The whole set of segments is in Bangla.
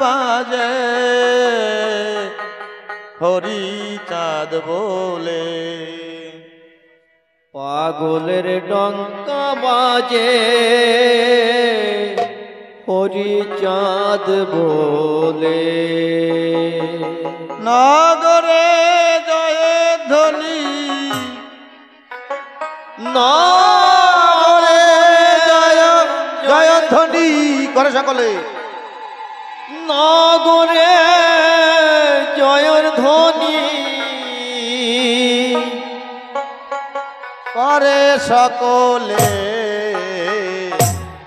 বাজে হরি চাঁদ বলে, পাগলের ডঙ্কা বাজে হরি চাঁদ বলে। নগরে জয়ের ধ্বনি, নগরে জয়ধ্বনি করে সকলে। নগরে জয়ের ধ্বনি করে সকলে,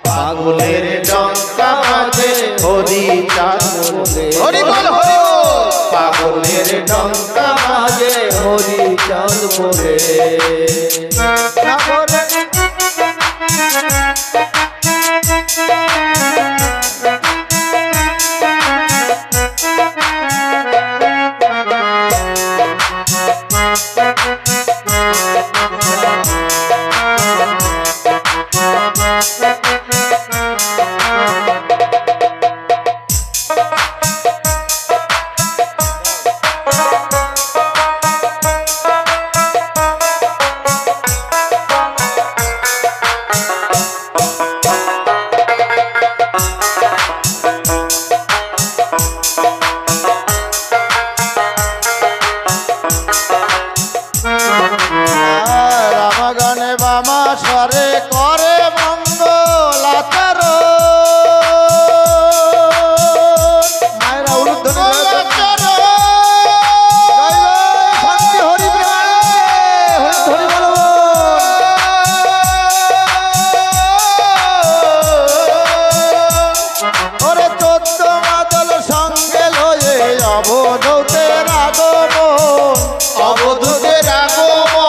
পাগলের ডঙ্কা বাজে হরি চাঁদ বলে। হরি বল হরি বল। পাগলের ডঙ্কা বাজে হরি চাঁদ বলে। নগরে রামগানে বামা স্বরে করে মঙ্গল আচার, মায়েরা উলুধ্বনি আচার। জয় জয় শান্তি হরি হরি বল। ওরে 14 মাদল সঙ্গে লয়ে অবধূতের আগমন, অবধূতের আগমন।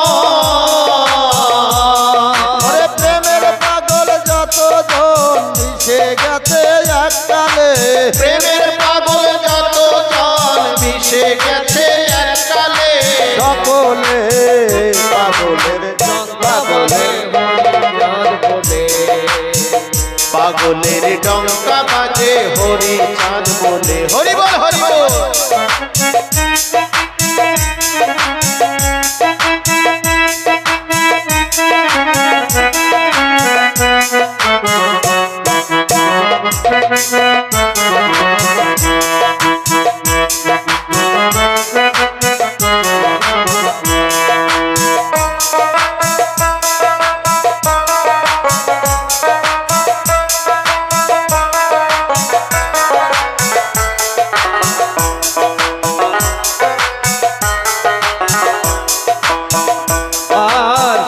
ওরে প্রেমের পাগল যতজন মিশে গেছে এককালে, প্রেমের পাগল যত জন মিশে গেছে এককালে। সকলে পাগলের ডঙ্কা বলে, পাগলের ডঙ্কা বাজে হরি চাঁদ বলে। হরি বল হরি বল। আর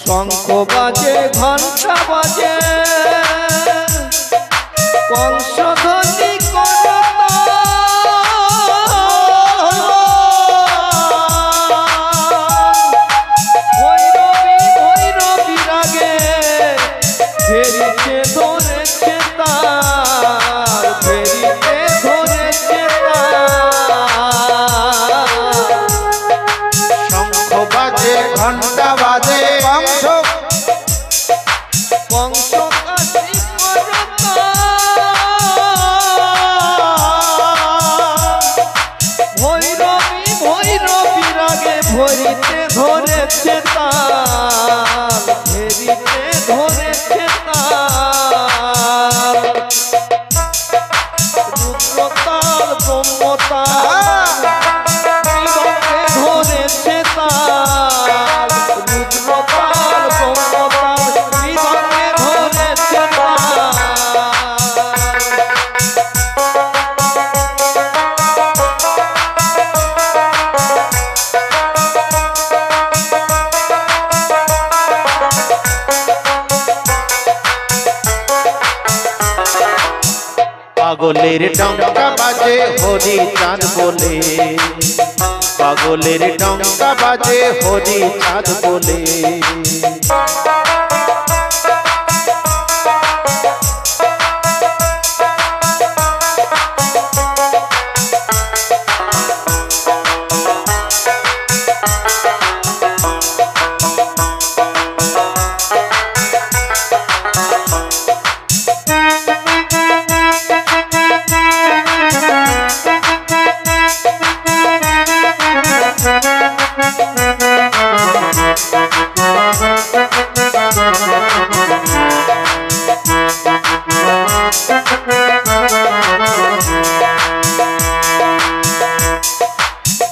শঙ্খ বাজে ঘন্টা বাজে কংসধ্বনি ভৈরবী রাগে ফেরিতে ধরেছে তার, ফেরিতে ধরেছে শঙ্খ বাজে ঘন্টা বাজে কংস ভৈরবী রাগে ভরিতে ধরেছে তার, ফেরিতে ধরেছে তার। রুদ্রতাল ব্রহ্মতাল ধরেছে তার, রুদ্রতাল ব্রহ্মতাল হৃদয়ে ধরেছে তার। পাগলের ডঙ্কা বাজে হরি চাঁদ বলে, পাগলের ডঙ্কা বাজে হরি চাঁদ বলে।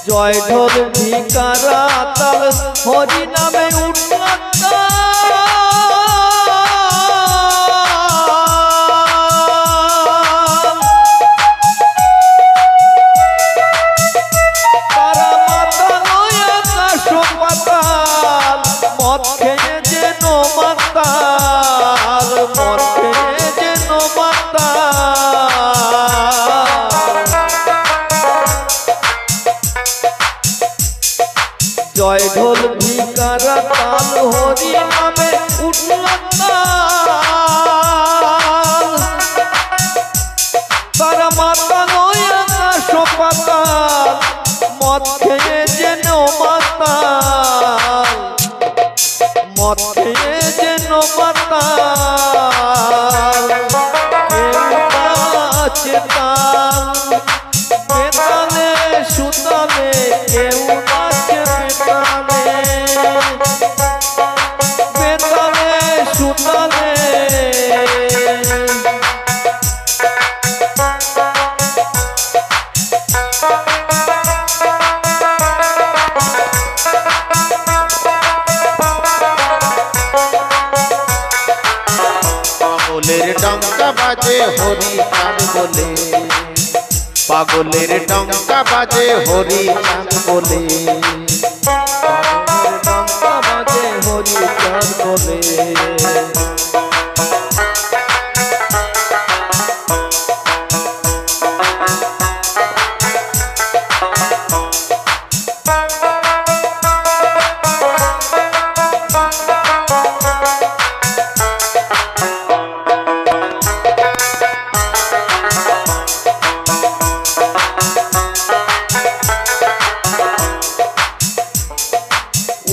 জয় ঢোল ভিকারা তাল হরি নামে উঠল তারা মাতা নয় আকাশ পাতাল মদ খেয়ে যেন মাতাল মদ খেয়ে যেন মাতাল জয় ঢোল ভিকারা তাল হরি নামে উঠল তারা মাতা নয় আকাশ পাতাল মদ খেয়ে যেন মাতাল মদ খেয়ে যেন মাতাল কেউ নাচে তাল বেতালে সুতালে কেউ নাচে বেতালে বেতালে সুতালে পাগলের ডঙ্কা বাজে হরি চাঁদ বলে পাগলের ডঙ্কা বাজে হরি চাঁদ বলে ডঙ্কা বাজে হরি চাঁদ বলে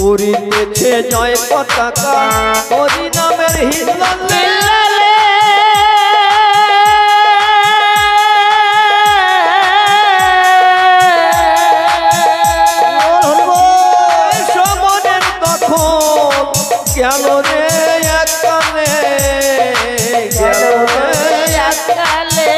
উড়িতেছে জয় পতাকা হরি নামের হিলালে সমনের তখন গেল রে এককালে গেল রে এককালে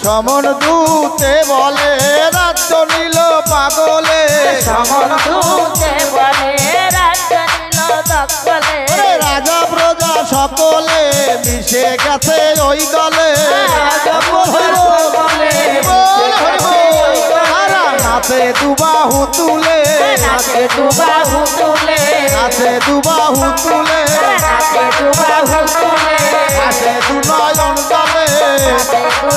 সমন দূতে বলে রাজ্য নিল পাগলে সমন দূতে বলে রাজ্য নিল দখলে রাজা প্রজা সকলে মিশে গেছে ওই দলে রাজা প্রজা সকলে তারা নাচে দুবাহু তুলে নাচে দুবাহু তুলে নাচে দুবাহু তুলে নাচে দুবাহু তুলে নাচে দু নয়ন জলে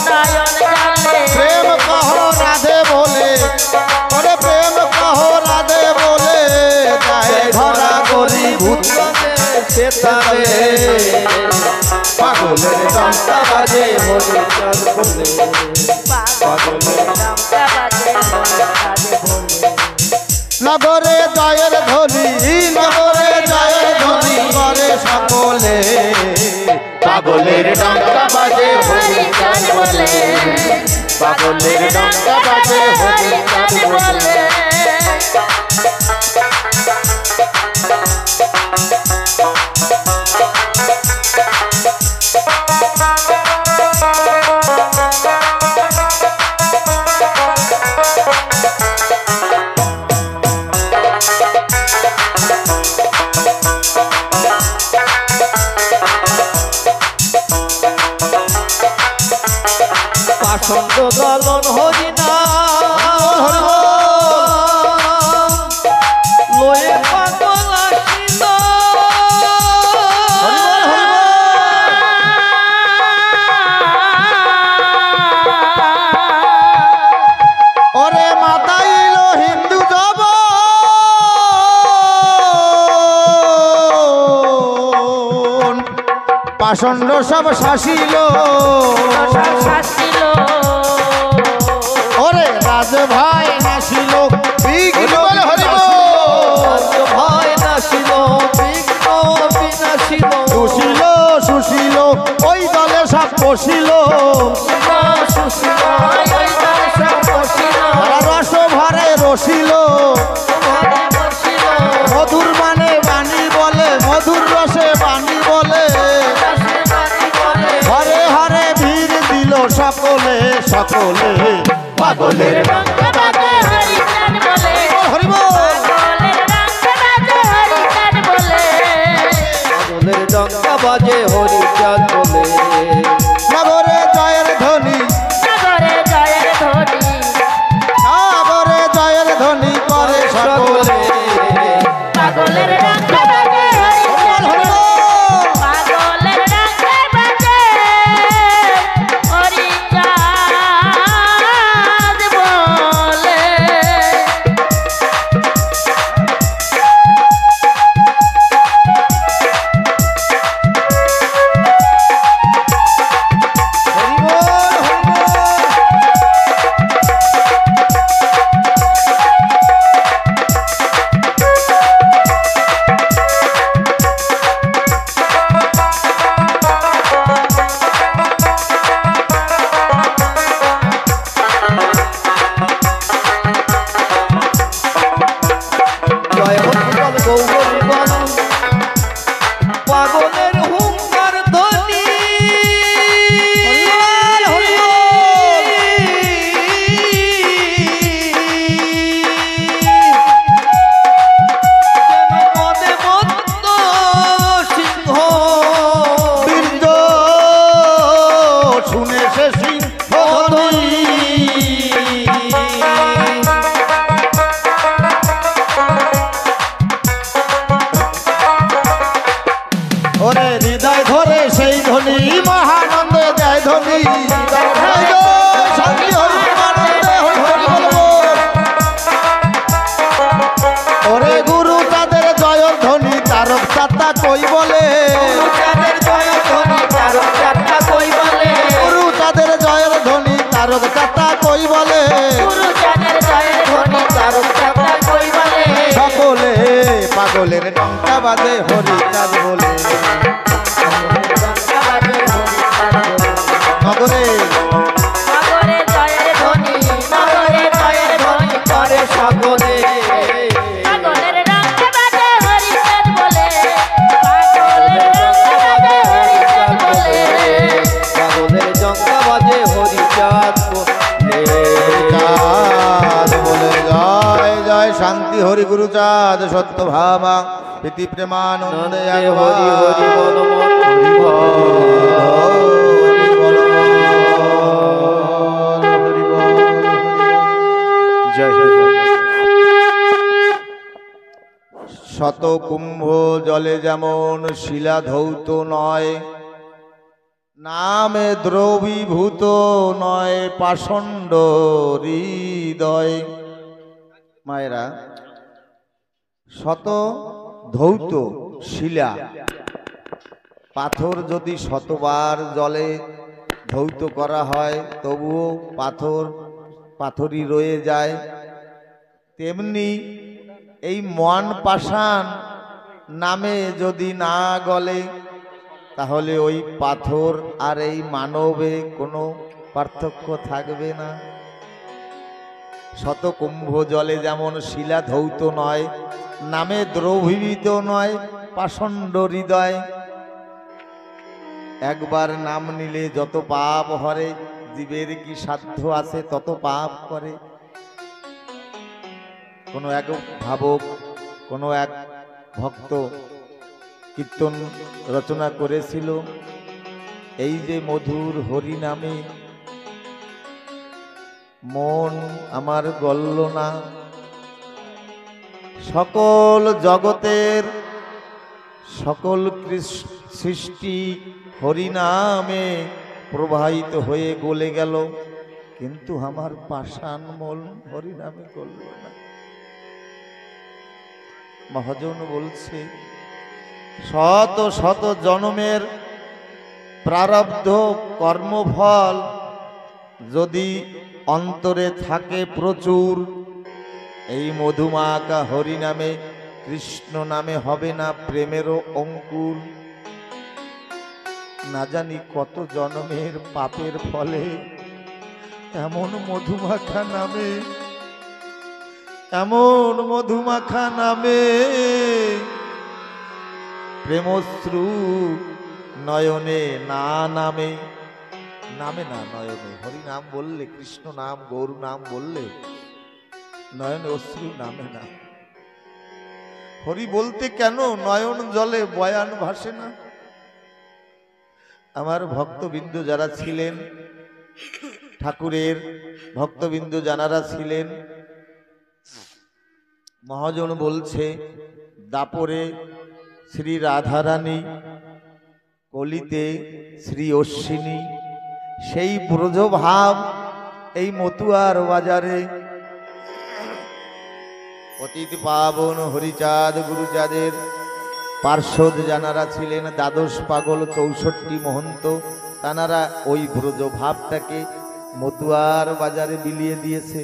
নয়ন জলে প্রেম কহ রাধে বলে ওরে প্রেম কহ রাধে বলে যায় ধরা করি ভূত সেতারে পাগলের ডঙ্কা বাজে হরি চাঁদ বলে পাগলের ডঙ্কা বাজে বাজে বলে নগরে জয়ের ধ্বনি নগরে জয়ের ধ্বনি করে সকলে পাগলের ডঙ্কা বাজে হরি চাঁদ বলে পাগলের ডঙ্কা বাজে হরি চাঁদ বলে পাষণ্ড দলন হরি নাম লয়ে পাগল আসিল ওরে মাতাইল হিন্দু জব পাষণ্ড সব শাসিল শাসিল ওরে রাজ ভাই নাসিল বিঘ্ন ভয় নাসিল বিঘ্ন বিনাশিল সুশীল সুশীল ওই দলে সব বসিল সুশীল ওই দলে সব বসিল রস ভরে রসিল ঘরে বসিল মধুর মানে সকলে পাগলের ডঙ্কা বাজে হরিচাঁদ বলে হরি বল পাগলের ডঙ্কা বাজে হরিচাঁদ বলে পাগলের ডঙ্কা বাজে হরিচাঁদ বলে নগরে জয়ের ধ্বনি সাগরে জয়ের ধ্বনি সাগরে জয়ের ধ্বনি করে সকলে পাগলের ডঙ্কা বাজে হরিচাঁদ হরি বলে বল পাগলের ডঙ্কা বাজে হরিচাঁদ বলে হরি বল হরি বল জয় হরিবল গৌরবল পাগলের হুঙ্কার ধ্বনি মনে মত্ত সিংহ বীর্য শুনে সে সিংহ ধ্বনি ওরে হৃদয় ধরে সেই ধ্বনি মহানন্দে দেয় ধ্বনি জয় জয় শান্তি হরি আনন্দে হরি হরি বলবো ওরে গুরু তাদের জয়ের ধ্বনি তারক চাতা কই বলে চাঁদের জয় ধ্বনি তারক চাঁদটা কই বলে গুরু তাদের জয়ের ধ্বনি তারক চাতা কই বলে গুরু চাঁদের জয়ের ধ্বনি তারক চাঁদটা কই বলে সকলে পাগলের টঙ্কা বাজে হরি চাঁদ বলে ডঙ্কা বাজে হরিচাঁদ বলে নগরে সাগরে জয়ের ধ্বনি সাগরে জয়ের ধ্বনি করে সকলে পাগলের ডঙ্কা বাজে হরিচাঁদ বলে পাগলের ডঙ্কা বাজে হরিচাঁদ বলে পাগলের ডঙ্কা বাজে হরিচাঁদ বলে চাঁদ বলে জয় জয় শান্তি হরি গুরু চাঁদ সত্য ভাবা প্রীতি প্রেমানন্দে নন্দে হরি হরি বল মন হরি বল হরি বল হরি বল জয় জয় শত কুম্ভ জলে যেমন শিলা ধৌত নয় নামে দ্রবীভূত নয় পাষণ্ড হৃদয় মায়েরা শত ধৌত শিলা পাথর যদি শতবার জলে ধৌত করা হয় তবুও পাথরই রয়ে যায় তেমনি এই মন পাষাণ নামে যদি না গলে তাহলে ওই পাথর আর এই মানবে কোনো পার্থক্য থাকবে না শত কুম্ভ জলে যেমন শিলা ধৌত নয় নামে দ্রবীভূত নয় পাষণ্ড হৃদয় একবার নাম নিলে যত পাপ হরে জীবের কি সাধ্য আছে তত পাপ করে কোনো এক ভাবক কোনো এক ভক্ত কীর্তন রচনা করেছিল এই যে মধুর হরি নামে মন আমার গল্ল না সকল জগতের সকল সৃষ্টি হরিনামে প্রবাহিত হয়ে গলে গেল কিন্তু আমার পাষাণ মন হরিনামে গলল না মহাজন বলছে শত শত জন্মের প্রারব্ধ কর্মফল যদি অন্তরে থাকে প্রচুর এই মধুমাকা হরি নামে কৃষ্ণ নামে হবে না প্রেমেরও অঙ্কুর না জানি কত জন্মের পাপের ফলে এমন মধুমাখা নামে প্রেমশ্রু নয়নে না নামে নামে না, নয়নে। হরি নাম বললে, কৃষ্ণ নাম, গৌর নাম বললে নয়নে অশ্রু নামে না। হরি বলতে কেন নয়ন জলে বয়ান ভাসে না? আমার ভক্তবৃন্দ যারা ছিলেন, ঠাকুরের ভক্তবৃন্দ যারা ছিলেন, মহাজন বলছে দাপরে শ্রী রাধারানী, কলিতে শ্রী অশ্বিনী, সেই ব্রজভাব এই মতুয়ার বাজারে। পতিত পাবন হরিচাঁদ গুরুচাঁদের পার্শ্বদ যারা ছিলেন, দ্বাদশ পাগল 64 মহন্ত, তানারা ওই ব্রজভাবটাকে মতুয়ার বাজারে বিলিয়ে দিয়েছে।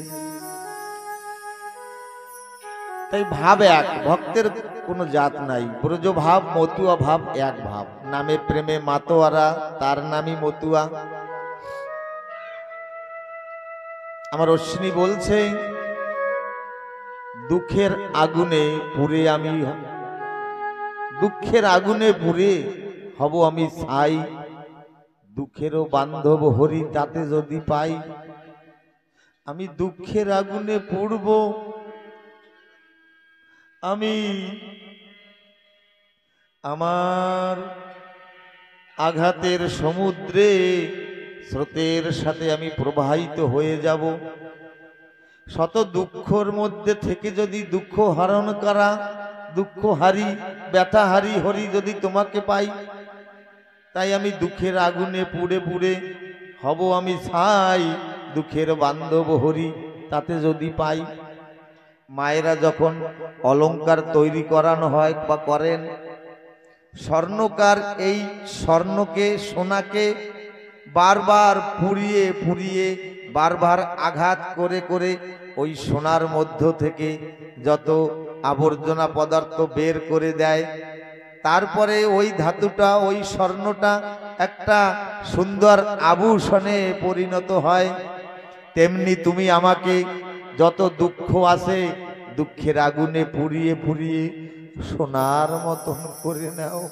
তাই ভাব এক, ভক্তের কোনো জাত নাই। ব্রজ ভাব, মতুয়া ভাব এক ভাব। নামে প্রেমে মাতোয়ারা, তার নামই মতুয়া। আমার অশ্বিনী বলছে দুঃখের আগুনে পুড়ে আমি, দুঃখের আগুনে পুড়ে হব আমি ছাই, দুঃখেরও বান্ধব হরি তাতে যদি পাই। আমি দুঃখের আগুনে পুড়ব, আমি আমার আঘাতের সমুদ্রে স্রোতের সাথে আমি প্রবাহিত হয়ে যাব। শত দুঃখর মধ্যে থেকে যদি দুঃখ হরণ করা, দুঃখ হারি, ব্যথা হারি হরি যদি তোমাকে পাই, তাই আমি দুঃখের আগুনে পুড়ে পুড়ে হব আমি ছাই, দুঃখের বান্ধব হরি তাতে যদি পাই। মায়েরা যখন অলংকার তৈরি করানো হয় বা করেন, স্বর্ণকার এই স্বর্ণকে, সোনাকে বারবার পুড়িয়ে পুড়িয়ে, বারবার আঘাত করে করে ওই সোনার মধ্য থেকে যত আবর্জনা পদার্থ বের করে দেয়, তারপরে ওই ধাতুটা, ওই স্বর্ণটা একটা সুন্দর আভূষণে পরিণত হয়। তেমনি তুমি আমাকে যত দুঃখ আছে, দুঃখের আগুনে পুড়িয়ে পুড়িয়ে সোনার মতন করে নাও,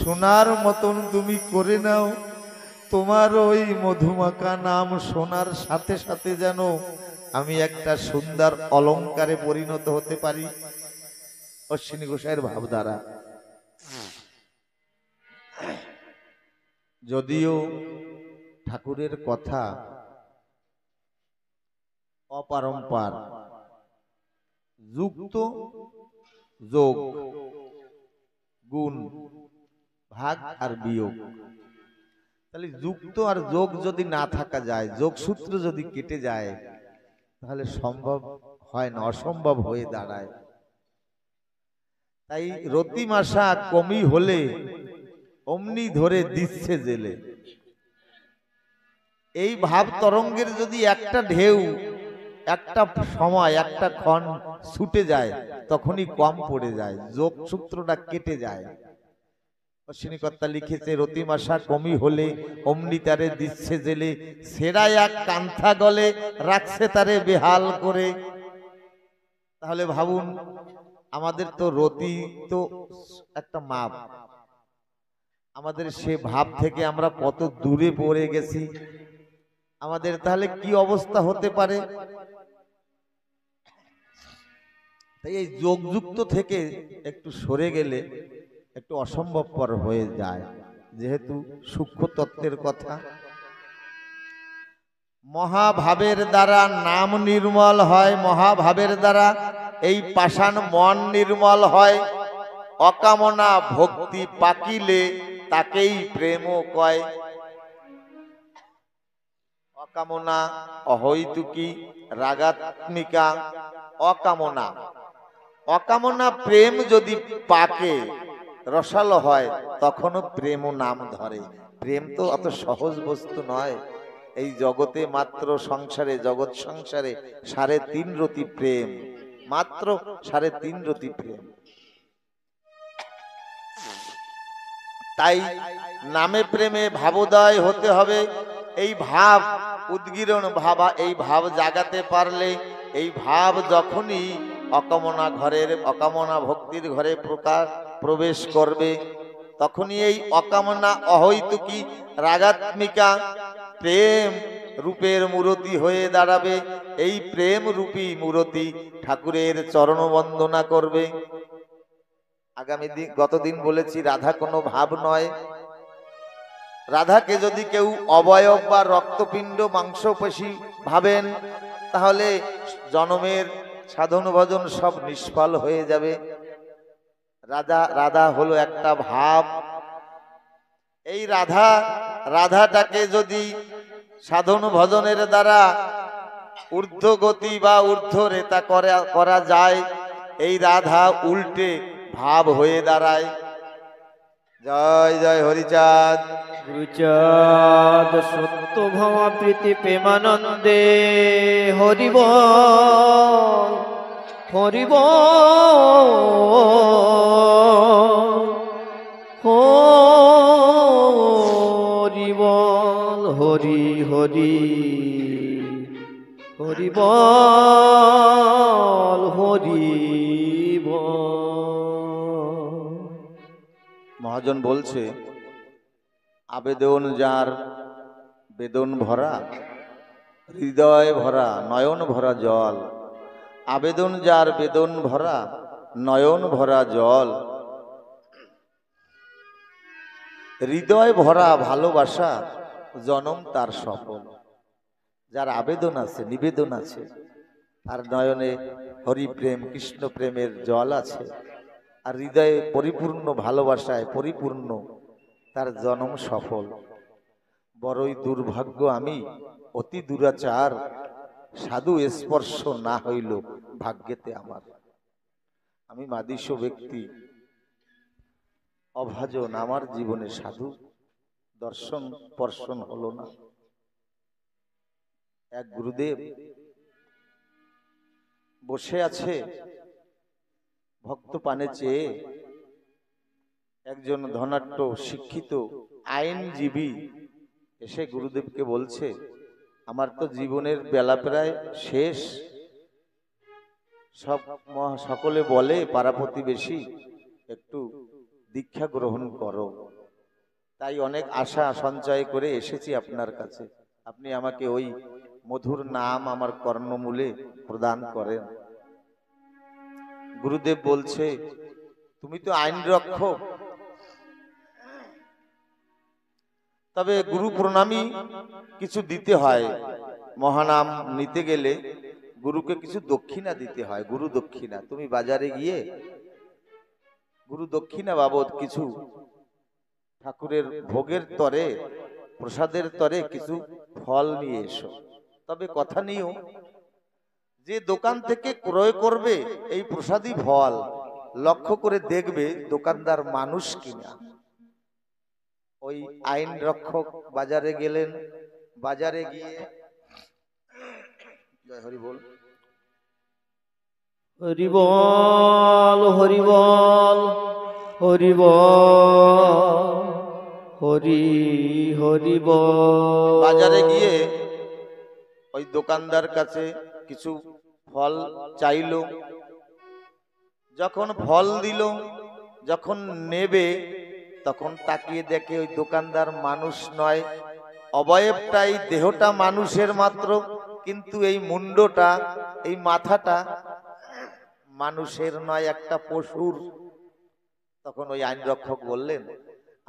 সোনার মতন তুমি করে নাও। তোমার ওই মধুমাখা নাম সোনার সাথে সাথে যেন আমি একটা সুন্দর অলংকারে পরিণত হতে পারি। অশ্বিনী গোসাইয়ের ভাব দ্বারা। যদিও ঠাকুরের কথা অপারম্পার, যুক্ত যোগ, গুণ, ভাগ আর বিয়োগ। তাহলে যুক্ত আর যোগ যদি না থাকা যায়, যোগসূত্র যদি কেটে যায়, তাহলে সম্ভব হয় না, অসম্ভব হয়ে দাঁড়ায়। তাই রতিমাশা কমি হলে অমনি ধরে দিচ্ছে জেলে। এই ভাব তরঙ্গের যদি একটা ঢেউ, একটা সময়, একটা ক্ষণ ছুটে যায়, তখনই কম পড়ে যায়, যোগসূত্রটা কেটে যায়। অশ্বিনীকর্তা লিখেছে রতিমাশা কমি হলে অমনি তারে দিচ্ছে জেলে, সেরা এক কান্থা গলে রাখছে তারে বেহাল করে। তাহলে ভাবুন, আমাদের তো রতি তো একটা মাপ, আমাদের সে ভাব থেকে আমরা কত দূরে পড়ে গেছি, আমাদের তাহলে কি অবস্থা হতে পারে। তাই এই যোগযুক্ত থেকে একটু সরে গেলে একটু অসম্ভবপর হয়ে যায়, যেহেতু সূক্ষ্ম তত্ত্বের কথা। মহাভাবের দ্বারা নাম নির্মল হয়, মহাভাবের দ্বারা এই পাষাণ মন নির্মল হয়। অকামনা ভক্তি পাকিলে তাকেই প্রেম কয়। অকামনা, অহৈতুকী, রাগাত্মিকা, অকামনা। অকামনা প্রেম যদি পাকে, রসালো হয়, তখনও প্রেম নাম ধরে। প্রেম তো অত সহজ বস্তু নয়। এই জগতে মাত্র সংসারে, জগৎ সংসারে 3.5 রতি প্রেম, মাত্র 3.5 রতি প্রেম। তাই নামে প্রেমে ভাবোদয় হতে হবে। এই ভাব উদ্গীরণ ভাবা, এই ভাব জাগাতে পারলে, এই ভাব যখনই অকামনা ঘরের, অকামনা ভক্তির ঘরে প্রবেশ করবে, তখনই এই অকামনা অহৈতুকী রাগাত্মিকা প্রেম রূপের মূরতি হয়ে দাঁড়াবে। এই প্রেম রূপী মূরতি ঠাকুরের চরণ বন্দনা করবে। আগামী দিন গতদিন বলেছি রাধা কোনো ভাব নয়। রাধাকে যদি কেউ অবয়ব বা রক্তপিণ্ড মাংসপেশী ভাবেন তাহলে জনমের সাধন ভজন সব নিষ্ফল হয়ে যাবে। রাধা হলো একটা ভাব। এই রাধাটাকে যদি সাধন ভজনের দ্বারা ঊর্ধ্বগতি বা ঊর্ধ্বরেতা করা যায়, এই রাধা উল্টে ভাব হয়ে দাঁড়ায়। জয় জয় হরিচাঁদ। গুরুচাঁদ সত্য ভামা প্রীতি প্রেমানন্দে হরিব হরিব হরিবল হরি হরি হরিবল হরিবল। মহাজন বলছে আবেদন যার বেদন ভরা, হৃদয় ভরা, নয়ন ভরা জল। আবেদন যার বেদন ভরা, নয়ন ভরা জল। হৃদয় ভরা ভালোবাসা জনম তার সফল। যার আবেদন আছে, নিবেদন আছে, আর নয়নে হরি প্রেম কৃষ্ণ প্রেমের জল আছে, আর হৃদয়ে পরিপূর্ণ ভালোবাসায় পরিপূর্ণ, তার জনম সফল। বড়ই দুর্ভাগ্য আমি, অতি দুরাচার, সাধু স্পর্শ না হইল ভাগ্যেতে আমার। আমি মাদিস ব্যক্তি, অভাজন, আমার জীবনে সাধু দর্শন স্পর্শন হলো না। এক গুরুদেব বসে আছে ভক্ত পানে চেয়ে। একজন ধনাঢ্য শিক্ষিত আইনজীবী এসে গুরুদেবকে বলছে, আমার তো জীবনের বেলা প্রায় শেষ। সকলে বলে পাড়া প্রতিবেশী একটু দীক্ষা গ্রহণ করো, তাই অনেক আশা সঞ্চয় করে এসেছি আপনার কাছে। আপনি আমাকে ওই মধুর নাম আমার কর্ণমূলে প্রদান করেন। গুরুদেব বলছে, তুমি তো আইন রক্ষক, তবে গুরু প্রণামী কিছু দিতে হয়। মহানাম নিতে গেলে গুরুকে কিছু দক্ষিণা দিতে হয়, গুরু দক্ষিণা। তুমি বাজারে গিয়ে গুরু দক্ষিণা বাবদ কিছু ঠাকুরের ভোগের তরে, প্রসাদের তরে কিছু ফল নিয়ে এসো। তবে কথা নিও, যে দোকান থেকে ক্রয় করবে এই প্রসাদী ফল, লক্ষ্য করে দেখবে দোকানদার মানুষ কিনা। ওই আইন রক্ষক বাজারে গেলেন, বাজারে গিয়ে জয় হরি বল, হরিবল হরিবল হরিবল হরি হরিবল। বাজারে গিয়ে ওই দোকানদার কাছে কিছু ফল চাইল। যখন ফল দিল, যখন নেবে, তখন তাকিয়ে দেখে ওই দোকানদার মানুষ নয়। অবয়বটাই, দেহটা মানুষের মাত্র, কিন্তু এই মুন্ডটা, এই মাথাটা মানুষের নয়, একটা পশুর। তখন ওই আইন রক্ষক বললেন,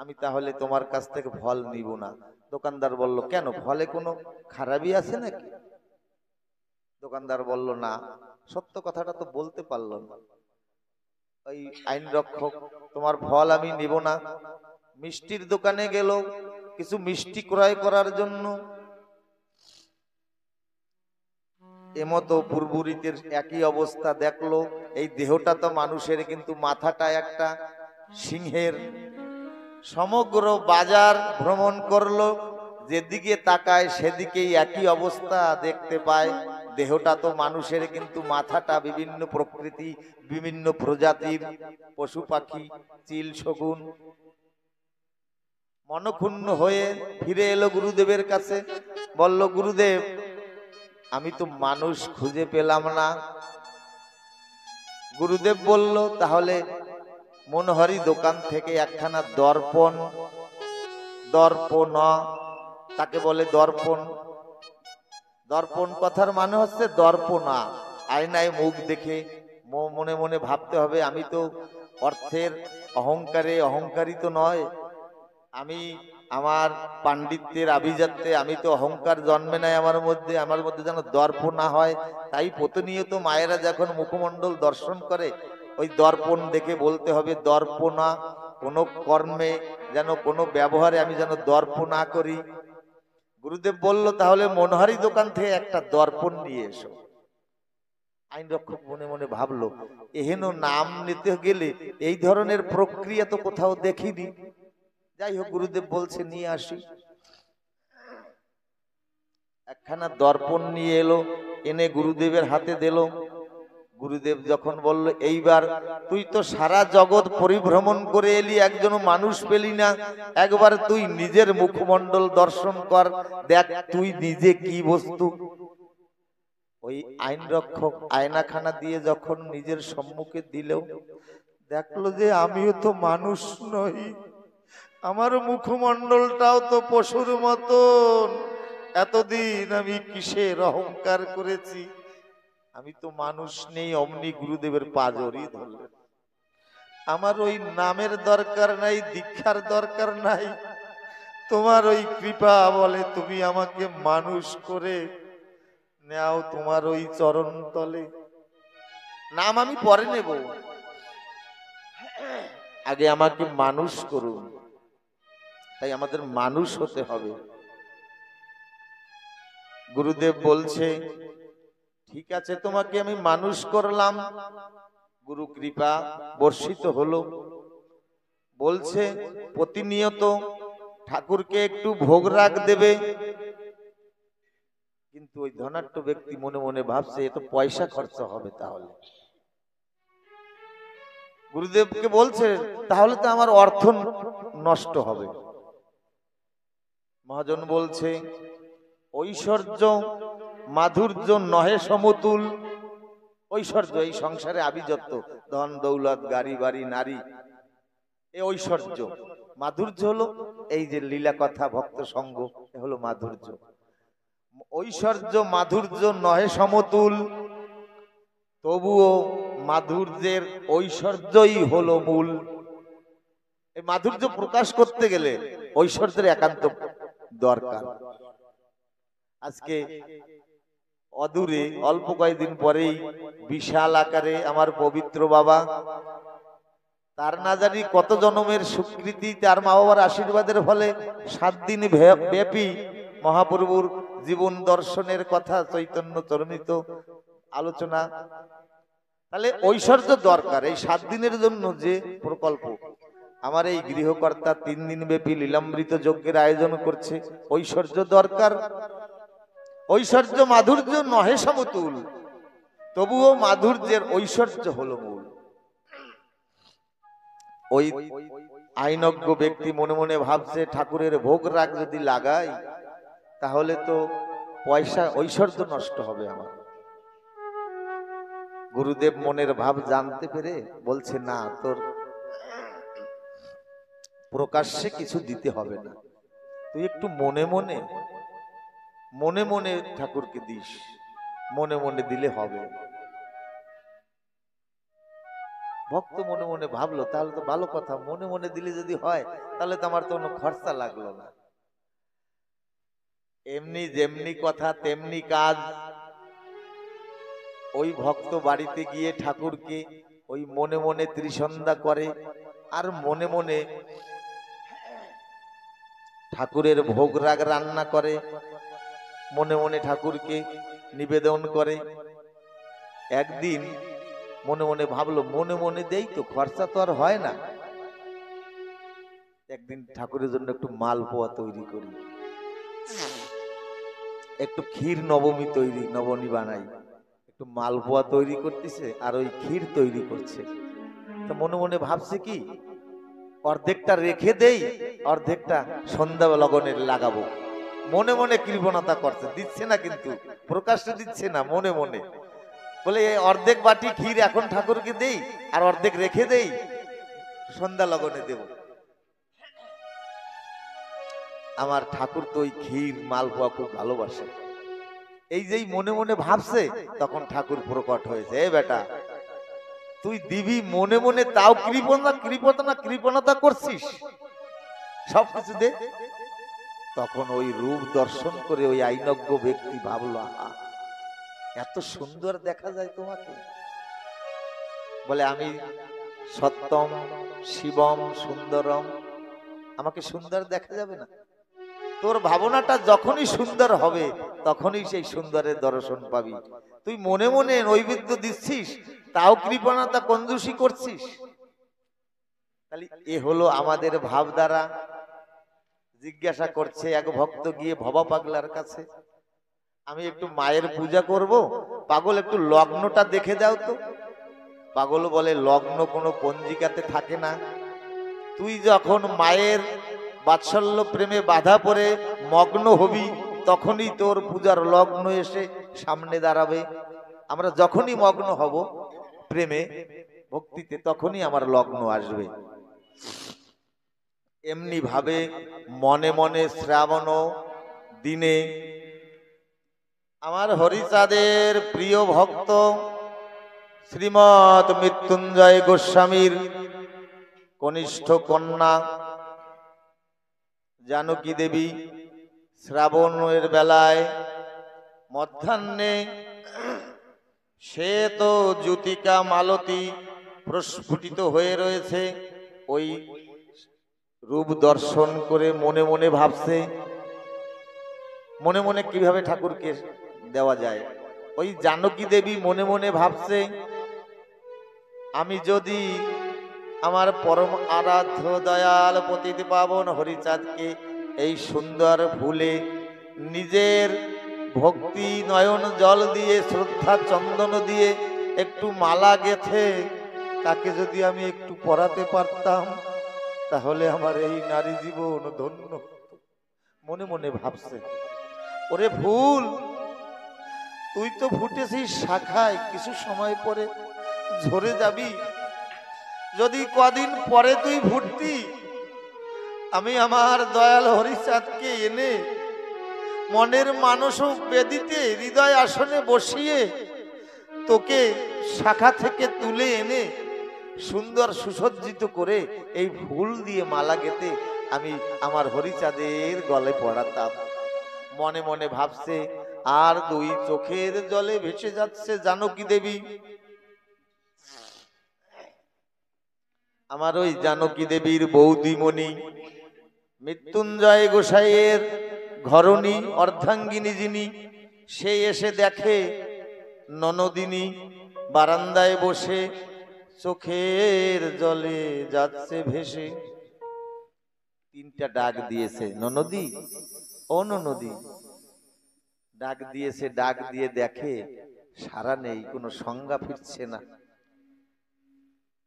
আমি তাহলে তোমার কাছ থেকে ফল নিব না। দোকানদার বলল, কেন, ফলে কোনো খারাপই আছে নাকি? দোকানদার বলল, না। সত্য কথাটা তো বলতে পারল না। ওই আইন রক্ষক, তোমার ফল আমি নিব না। মিষ্টির দোকানে গেল কিছু মিষ্টি ক্রয় করার জন্য। এমতো পূর্বরীতের একই অবস্থা দেখলো। এই দেহটা তো মানুষের, কিন্তু মাথাটা একটা সিংহের। সমগ্র বাজার ভ্রমণ করলো, যেদিকে তাকায় সেদিকেই একই অবস্থা দেখতে পায়। দেহটা তো মানুষের, কিন্তু মাথাটা বিভিন্ন প্রকৃতি, বিভিন্ন প্রজাতির পশু পাখি, চিল শগুন। মনক্ষুণ্ণ হয়ে ফিরে এলো গুরুদেবের কাছে, বলল, গুরুদেব, আমি তো মানুষ খুঁজে পেলাম না। গুরুদেব বলল, তাহলে মনোহরি দোকান থেকে একখানা দর্পণ, দর্পণ তাকে বলে দর্পণ। দর্পণ কথার মানে হচ্ছে দর্পণা, আয়নায় মুখ দেখে মনে মনে ভাবতে হবে আমি তো অর্থের অহংকারে অহংকারিত নয়, আমি আমার পাণ্ডিত্যের আভিজাত্যে আমি তো অহংকার জন্মে নাই আমার মধ্যে যেন দর্প না হয়। তাই প্রতিনিয়ত মায়েরা যখন মুখমণ্ডল দর্শন করে ওই দর্পণ দেখে বলতে হবে দর্পণা, কোনো কর্মে যেন কোনো ব্যবহারে আমি যেন দর্প না করি। গুরুদেব বলল তাহলে মনোহারি দোকান থেকে একটা দর্পণ নিয়ে এসো। আইন রক্ষক মনে মনে ভাবলো এহেন নাম নিতে গেলে এই ধরনের প্রক্রিয়া তো কোথাও দেখিনি। যাই হোক গুরুদেব বলছে নিয়ে আসি। একখানা দর্পণ নিয়ে এলো, এনে গুরুদেবের হাতে দিল। গুরুদেব যখন বলল এইবার তুই তো সারা জগৎ পরিভ্রমণ করে এলি, একজন মানুষ পেলি না, একবার তুই নিজের মুখমণ্ডল দর্শন কর, দেখ তুই নিজে কি বস্তু। ওই আইন রক্ষক আয়নাখানা দিয়ে যখন নিজের সম্মুখে দিল, দেখলো যে আমিও তো মানুষ নই, আমার মুখমণ্ডলটাও তো পশুর মতন। এতদিন আমি কিসের অহংকার করেছি, আমি তো মানুষ নেই। অমনি গুরুদেবের পা জড়িয়ে ধরলেন। আমার ওই নামের দরকার নাই, দীক্ষার দরকার নাই, তোমার ওই কৃপা বলে তুমি আমাকে মানুষ করে নাও তোমার ওই চরণ তলে। নাম আমি পরে নেব, আগে আমাকে মানুষ করুন। তাই আমাদের মানুষ হতে হবে। গুরুদেব বলছে ঠিক আছে তোমাকে আমি মানুষ করলাম। গুরু কৃপা বর্ষিত হলো। বলছে প্রতিনিয়ত ঠাকুরকে একটু ভোগ রাগ দেবে। কিন্তু ওই ধনাঢ্য ব্যক্তি মনে মনে ভাবছে এ তো পয়সা খরচা হবে। তাহলে গুরুদেবকে বলছে তাহলে তো আমার অর্থ নষ্ট হবে। মহাজন বলছে ঐশ্বর্য মাধুর্য নহে সমতুল। ঐশ্বর্য এই সংসারে আভিজাত্য, ধন দৌলত গাড়ি বাড়ি নারী, এই ঐশ্বর্য। মাধুর্য হলো এই যে লীলা কথা ভক্ত সঙ্গ, এ হলো মাধুর্য। ঐশ্বর্য মাধুর্য নহে সমতুল, তবুও মাধুর্যের ঐশ্বর্যই হলো মূল। এই মাধুর্য প্রকাশ করতে গেলে ঐশ্বর্যের একান্ত দরকার। আজকে অদূরে অল্প কয়েকদিন পরেই বিশাল আকারে আমার পবিত্র বাবা, তার না জানি কত জন্মের স্বীকৃতি, তার মা বাবার আশীর্বাদের ফলে 7 দিন ব্যাপী মহাপ্রভুর জীবন দর্শনের কথা চৈতন্য চরণিত আলোচনা। তাহলে ঐশ্বর্য দরকার। এই 7 দিনের জন্য যে প্রকল্প আমার এই গৃহকর্তা 3 দিন ব্যাপী লীলামৃত যজ্ঞের আয়োজন করছে, ঐশ্বর্য দরকার। ঐশ্বর্য মাধুর্য নহে সমতুল, তবুও মাধুর্যের ঐশ্বর্য হলো মূল। ওই আইনজ্ঞ ব্যক্তি মনে মনে ভাবছে ঠাকুরের ভোগ রাগ যদি লাগাই তাহলে তো পয়সা ঐশ্বর্য নষ্ট হবে আমার। গুরুদেব মনের ভাব জানতে পেরে বলছে না, তোর প্রকাশ্যে কিছু দিতে হবে না, তুই একটু মনে মনে মনে মনে ঠাকুরকে দিস, মনে মনে দিলে হবে। ভক্ত মনে মনে ভাবলো তাহলে তো ভালো কথা, মনে মনে দিলে যদি হয় তাহলে তো আমার তো কোনো খরচা লাগলো না। এমনি যেমনি কথা তেমনি কাজ। ওই ভক্ত বাড়িতে গিয়ে ঠাকুরকে ওই মনে মনে ত্রিসন্ধ্যা করে, আর মনে মনে ঠাকুরের ভোগ রাগ রান্না করে, মনে মনে ঠাকুরকে নিবেদন করে। একদিন মনে মনে ভাবলো মনে মনে দেই তো, খরচা তো আর হয় না, একদিন ঠাকুরের জন্য একটু মালপোয়া তৈরি করি, একটু ক্ষীর নবমী তৈরি, নবমী বানাই। একটু মালপোয়া তৈরি করতেছে আর ওই ক্ষীর তৈরি করছে। তো মনে মনে ভাবছে কি অর্ধেকটা রেখে দেই, অর্ধেকটা সন্ধ্যা লগনের লাগাবো। মনে মনে কৃপণতা করছে, দিচ্ছে না কিন্তু প্রকাশ্যে দিচ্ছে না, মনে মনে বলে অর্ধেক বাটি ক্ষীর এখন ঠাকুরকে দেই আর অর্ধেক রেখে দেই, সন্ধ্যা লগনে দেব। আমার ঠাকুর তো ওই ক্ষীর মালপোয়া খুব ভালোবাসে। এই যেই মনে মনে ভাবছে তখন ঠাকুর প্রকট হয়েছে, এ বেটা তুই দিবি মনে মনে, তাও কৃপণতা করছিস, সবকিছু দে। তখন ওই রূপ দর্শন করে ওই আইনজ্ঞ ব্যক্তি ভাবলো, আহা এত সুন্দর দেখা যায় তোমাকে। বলে আমি সত্যম শিবম সুন্দরম, আমাকে সুন্দর দেখা যাবে না? তোর ভাবনাটা যখনই সুন্দর হবে তখনই সেই সুন্দরের দর্শন পাবি। তুই মনে মনে নৈবেদ্য দিচ্ছিস, তাও কৃপণতা কঞ্জুসি করছিস। তাহলে এ হলো আমাদের ভাবধারা। জিজ্ঞাসা করছে এক ভক্ত গিয়ে ভবা পাগলার কাছে, আমি একটু মায়ের পূজা করব, পাগল একটু লগ্নটা দেখে দাও তো। পাগল বলে, লগ্ন কোনো পঞ্জিকাতে থাকে না। তুই যখন মায়ের বাৎসল্য প্রেমে বাধা পড়ে মগ্ন হবি তখনই তোর পূজার লগ্ন এসে সামনে দাঁড়াবে। আমরা যখনই মগ্ন হব প্রেমে ভক্তিতে তখনই আমার লগ্ন আসবে। এমনি ভাবে মনে মনে শ্রাবণ দিনে আমার হরিচাঁদের প্রিয় ভক্ত শ্রীমৎ মৃত্যুঞ্জয় গোস্বামীর কনিষ্ঠ কন্যা জানকী দেবী শ্রাবণের বেলায় মধ্যাহ্নে শ্বেত জ্যোতিকা মালতী প্রস্ফুটিত হয়ে রয়েছে। ওই রূপ দর্শন করে মনে মনে ভাবছে, মনে মনে কিভাবে ঠাকুরকে দেওয়া যায়। ওই জানকী দেবী মনে মনে ভাবছে, আমি যদি আমার পরম আরাধ্য দয়াল পতিত পাবন হরিচাঁদকে এই সুন্দর ফুলে নিজের ভক্তি নয়ন জল দিয়ে শ্রদ্ধা চন্দন দিয়ে একটু মালা গেথে তাকে যদি আমি একটু পরাতে পারতাম তাহলে আমার এই নারী জীবন ধন্য। মনে মনে ভাবছে, ওরে ভুল, তুই তো ফুটেছিস শাখায়, কিছু সময় পরে ঝরে যাবি। যদি কদিন পরে তুই ফুটতি, আমি আমার দয়াল হরিচাঁদকে এনে মনের মানসক বেদিতে হৃদয় আসনে বসিয়ে তোকে শাখা থেকে তুলে এনে সুন্দর সুসজ্জিত করে এই ফুল দিয়ে মালা গেতে আমি আমার হরিচাঁদের গলে পড়াতাম। মনে মনে ভাবছে, আর দুই চোখের জলে ভেসে যাচ্ছে জানকী দেবী। আমার ওই জানকী দেবীর বৌদিমণি মৃত্যুঞ্জয় গোসাইয়ের ঘরণী অর্ধাঙ্গিনী যিনি, সে এসে দেখে ননদিনী বারান্দায় বসে চোখের জলে যাচ্ছে ভেসে। তিনটা ডাক দিয়েছে, ননদি ও ননদি, ডাক দিয়েছে। ডাক দিয়ে দেখে সারা নেই, কোনো সংজ্ঞা ফিরছে না।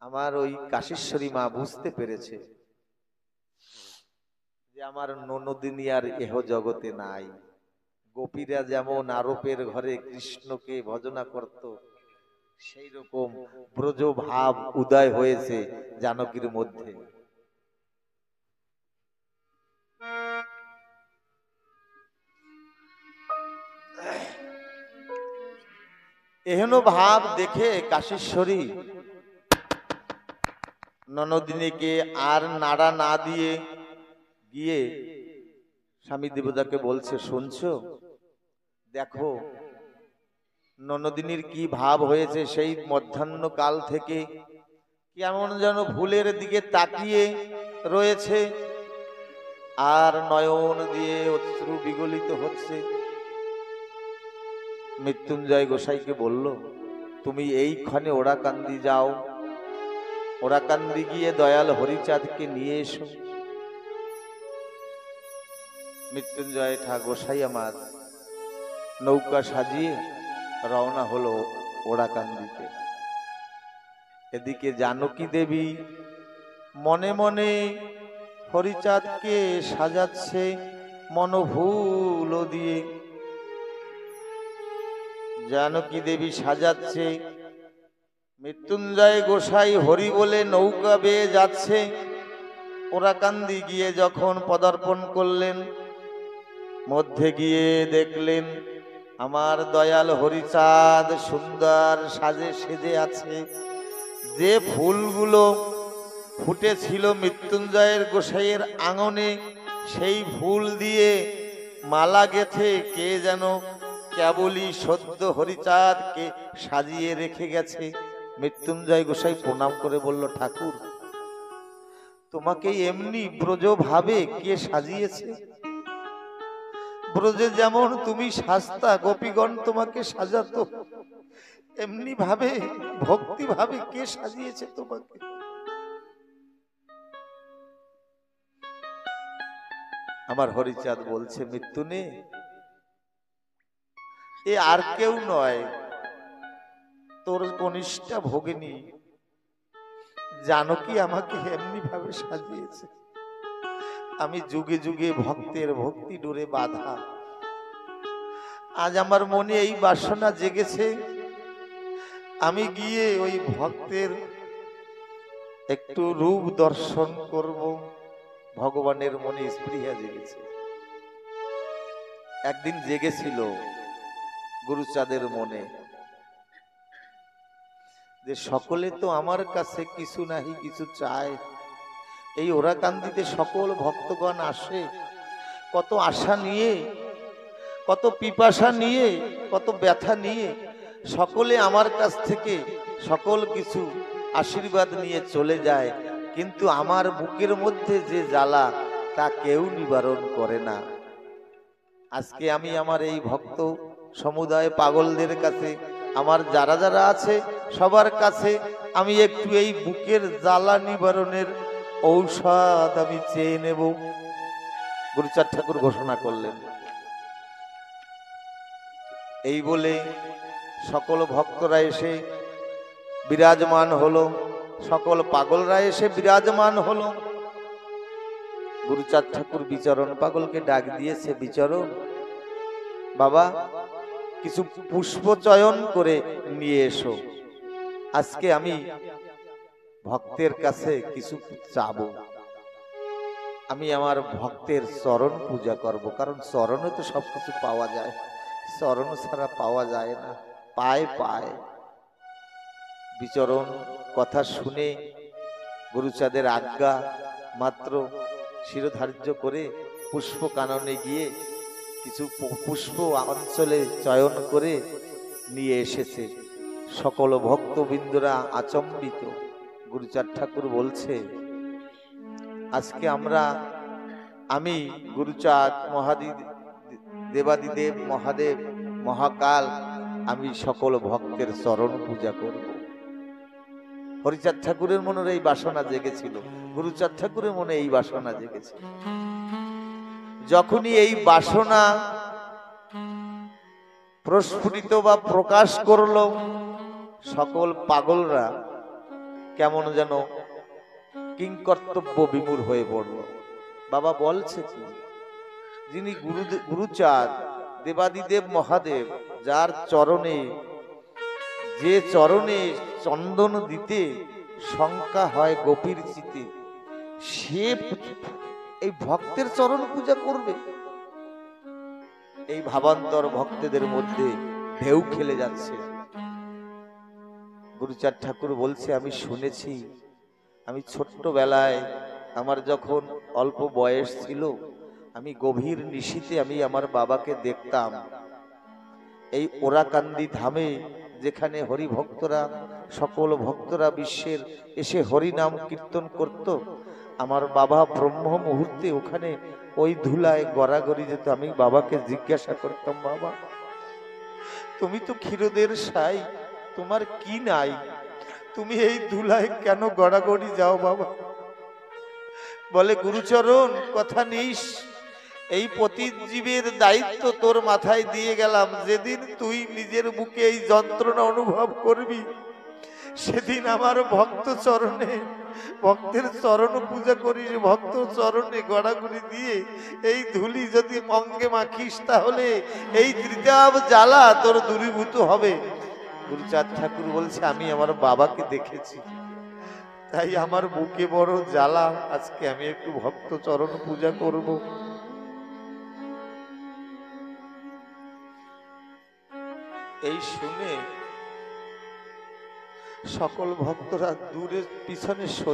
আমার ওই কাশীশ্বরী মা বুঝতে পেরেছে যে আমার ননদিনী আর এহ জগতে নাই। গোপীরা যেমন আরোপের ঘরে কৃষ্ণকে ভজনা করত, সেই রকম ব্রজ ভাব উদয় হয়েছে জানকীর মধ্যে। এহেন ভাব দেখে কাশীশ্বরী ননদিনীকে আর নাড়া না দিয়ে গিয়ে স্বামী দেবতাকে বলছে, শুনছো, দেখো ননদিনীর কি ভাব হয়েছে। সেই মধ্যাহ্ন কাল থেকে কেমন যেন ফুলের দিকে তাকিয়ে রয়েছে আর নয়ন দিয়ে অশ্রু বিগলিত হচ্ছে। মৃত্যুঞ্জয় গোসাইকে বলল, তুমি এইখানে ওরাকান্দি যাও, ওরাকান্দি গিয়ে দয়াল হরিচাঁদকে নিয়ে এসো। মৃত্যুঞ্জয় গোসাই আমার নৌকা সাজিয়ে রওনা হলো ওরাকান্দিতে। এদিকে জানকী দেবী মনে মনে হরিচাঁদকে সাজাচ্ছে মনোভুল দিয়ে। জানকী দেবী সাজাচ্ছে, মৃত্যুঞ্জয় গোসাই হরি বলে নৌকা বেয়ে যাচ্ছে। ওরাকান্দি গিয়ে যখন পদার্পণ করলেন, মধ্যে গিয়ে দেখলেন আমার দয়াল হরিচাঁদ সুন্দর সাজে সেজে আছে। যে ফুলগুলো ফুটেছিল মৃত্যুঞ্জয়ের গোসাইয়ের আঙনে, সেই ফুল দিয়ে মালা গেথে কে যেন কেবলই সদ্য হরিচাঁদকে সাজিয়ে রেখে গেছে। মৃত্যুঞ্জয় গোসাই প্রণাম করে বলল, ঠাকুর তোমাকে এমনি ব্রজ ভাবে কে সাজিয়েছে? ব্রজে যেমন তুমি সাজতা, গোপীগণ তোমাকে সাজাতো, এমনি ভাবে ভক্তি ভাবে কে সাজিয়েছে তোমাকে? আমার হরিচাঁদ বলছে, মৃত্যুনে এ আর কেউ নয়, তোর কনিষ্ঠা ভগিনী জানকী আমাকে এমনি ভাবে সাজিয়েছে। আমি যুগে যুগে ভক্তের ভক্তি ডোরে বাঁধা। আজ আমার মনে এই বাসনা জেগেছে, আমি গিয়ে ওই ভক্তের একটু রূপ দর্শন করব। ভগবানের মনে স্পৃহা জেগেছে। একদিন জেগেছিল গুরুচাঁদের মনে যে সকলে তো আমার কাছে কিছু নাহি কিছু চায়। এই ওরাকান্দিতে সকল ভক্তগণ আসে কত আশা নিয়ে, কত পিপাসা নিয়ে, কত ব্যথা নিয়ে, সকলে আমার কাছ থেকে সকল কিছু আশীর্বাদ নিয়ে চলে যায়, কিন্তু আমার বুকের মধ্যে যে জ্বালা তা কেউ নিবারণ করে না। আজকে আমি আমার এই ভক্ত সমুদায় পাগলদের কাছে, আমার যারা যারা আছে সবার কাছে আমি একটু এই বুকের জ্বালা নিবারণের ঔষধ আমি চেয়ে নেব। গুরুচাঁদ ঠাকুর ঘোষণা করলেন। এই বলে সকল ভক্তরা এসে বিরাজমান হলো, সকল পাগলরা এসে বিরাজমান হলো। গুরুচাঁদ ঠাকুর বিচরণ পাগলকে ডাক দিয়েছে, বিচরণ বাবা কিছু পুষ্প চয়ন করে নিয়ে এসো, আজকে আমি ভক্তের কাছে কিছু চাবো, আমি আমার ভক্তের চরণ পূজা করব, কারণ চরণে তো সবকিছু পাওয়া যায়, চরণ ছাড়া পাওয়া যায় না, পায় পায়। বিচরণ কথা শুনে গুরুচাঁদের আজ্ঞা মাত্র শিরোধার্য করে পুষ্প কাননে গিয়ে কিছু পুষ্প অঞ্চলে চয়ন করে নিয়ে এসেছে। সকল ভক্তবৃন্দরা আচম্বিত। গুরুচাঁদ ঠাকুর বলছে, আজকে আমি গুরুচাঁদ দেবাদিদেব মহাদেব মহাকাল, আমি সকল ভক্তের চরণ পূজা করব। হরিচাঁদ ঠাকুরের মনের এই বাসনা জেগেছিল, গুরুচাঁদ ঠাকুরের মনে এই বাসনা জেগেছিল। যখনই এই বাসনা প্রস্ফুটিত বা প্রকাশ করল, সকল পাগলরা কেমন যেন কিংকর্তব্য বিমূঢ় হয়ে পড়ল। বাবা বলছে কি, যিনি গুরুচাঁদ দেবাদিদেব মহাদেব, যার চরণে, যে চরণে চন্দন দিতে শঙ্কা হয় গোপীর চিতে, সে এই ভক্তের চরণ পূজা করবে? এই ভাবান্তর ভক্তদের মধ্যে ঢেউ খেলে যাচ্ছে। গুরুচাঁদ ঠাকুর বলছে, আমি শুনেছি, আমি ছোট্টবেলায় আমার যখন অল্প বয়স ছিল, আমি গভীর নিশীতে আমি আমার বাবাকে দেখতাম এই ওরাকান্দি ধামে, যেখানে হরি ভক্তরা, সকল ভক্তরা বিশ্বের এসে হরি নাম কীর্তন করত। আমার বাবা ব্রহ্ম মুহূর্তে ওখানে ওই ধুলায় গড়াগড়ি যেত। আমি বাবাকে জিজ্ঞাসা করতাম, বাবা তুমি তো ক্ষীরোদের সাই, তোমার কি নাই, তুমি এই ধুলায় কেন গড়াগড়ি যাও বাবা? বলে, গুরুচরণ কথা নিস, এই পতিত জীবের দায়িত্ব তোর মাথায় দিয়ে গেলাম, যেদিন তুই নিজের বুকে এই যন্ত্রণা অনুভব করবি, সেদিন আমার ভক্ত চরণে, ভক্তের চরণ পূজা করিস, ভক্ত চরণে গড়াগড়ি দিয়ে এই ধুলি যদি অঙ্গে মাখিস, তাহলে এই ত্রিতাপ জ্বালা তোর দূরীভূত হবে। গুরুচাঁদ ঠাকুর বলছে আমি আমার বাবাকে দেখেছি, তাই আমার বুকে বড় জ্বালা, আজকে আমি একটু ভক্ত চরণ পূজা করব। এই শুনে সকল ভক্তরা দূরে পিছনে সরে